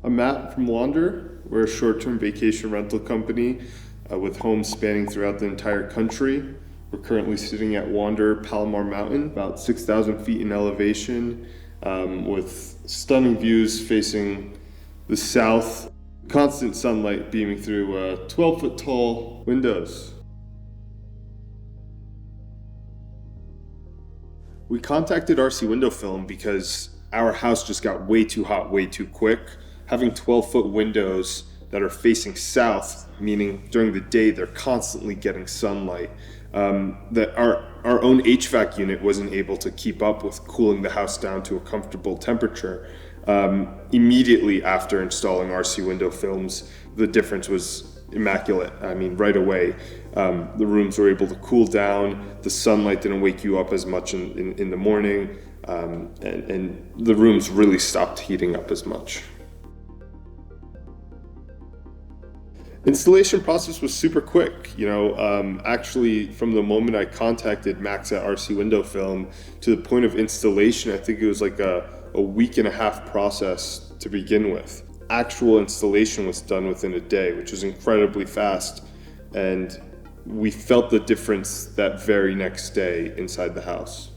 I'm Matt from Wander. We're a short-term vacation rental company with homes spanning throughout the entire country. We're currently sitting at Wander Palomar Mountain, about 6,000 feet in elevation, with stunning views facing the south, constant sunlight beaming through 12-foot tall windows. We contacted RC Window Film because our house just got way too hot way too quick. Having 12-foot windows that are facing south, meaning during the day they're constantly getting sunlight, that our own HVAC unit wasn't able to keep up with cooling the house down to a comfortable temperature. Immediately after installing RC Window Films, the difference was immaculate. I mean, right away, the rooms were able to cool down, the sunlight didn't wake you up as much in the morning, and the rooms really stopped heating up as much. Installation process was super quick. Actually, from the moment I contacted Max at RC Window Film to the point of installation, I think it was like a week and a half process to begin with. Actual installation was done within a day, which was incredibly fast, and we felt the difference that very next day inside the house.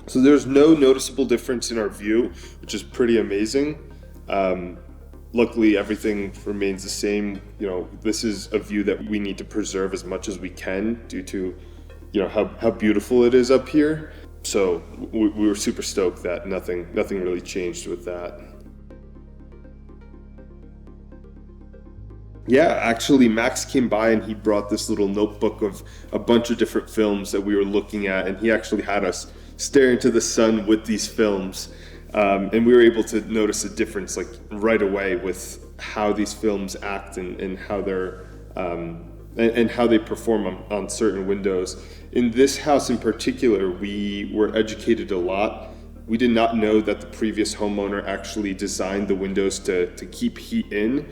So there's no noticeable difference in our view, which is pretty amazing. Luckily, everything remains the same. This is a view that we need to preserve as much as we can due to, how beautiful it is up here. So we were super stoked that nothing really changed with that. Yeah, actually, Max came by and he brought this little notebook of a bunch of different films that we were looking at, and he actually had us stare into the sun with these films. And we were able to notice a difference right away with how these films act and how they're and how they perform on certain windows. In this house in particular, we were educated a lot. We did not know that the previous homeowner actually designed the windows to keep heat in,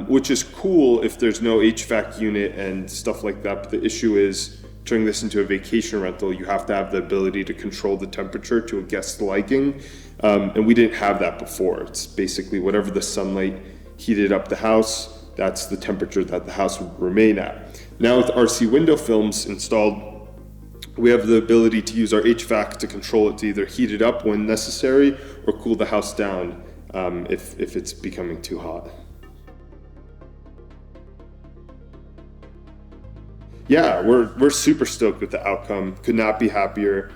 which is cool if there's no HVAC unit and stuff like that. But the issue is, turning this into a vacation rental, you have to have the ability to control the temperature to a guest's liking. And we didn't have that before. It's basically whatever the sunlight heated up the house, that's the temperature that the house would remain at. Now with RC Window Films installed, we have the ability to use our HVAC to control it to either heat it up when necessary or cool the house down if it's becoming too hot. Yeah, we're super stoked with the outcome. Could not be happier.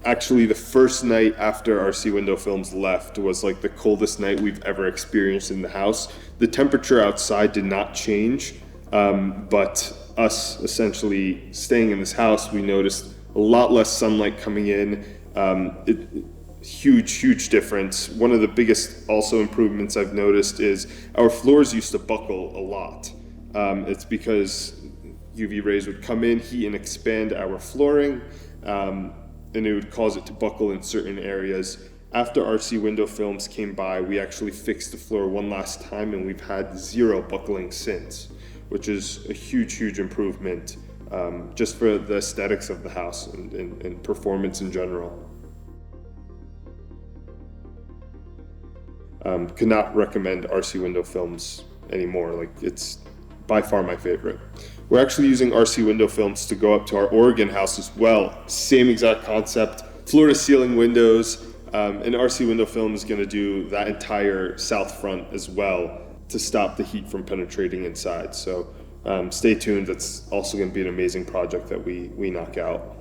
Actually, the first night after RC Window Films left was like the coldest night we've ever experienced in the house. The temperature outside did not change, but us essentially staying in this house, we noticed a lot less sunlight coming in. Huge difference. One of the biggest also improvements I've noticed is our floors used to buckle a lot. It's because UV rays would come in, heat and expand our flooring, and it would cause it to buckle in certain areas. After RC Window Films came by, we actually fixed the floor one last time, and we've had zero buckling since, which is a huge improvement just for the aesthetics of the house and performance in general. Could not recommend RC Window Films anymore. It's by far my favorite. We're actually using RC Window Films to go up to our Oregon house as well. Same exact concept, floor to ceiling windows, and RC Window Film is going to do that entire south front as well to stop the heat from penetrating inside. So stay tuned, that's also going to be an amazing project that we knock out.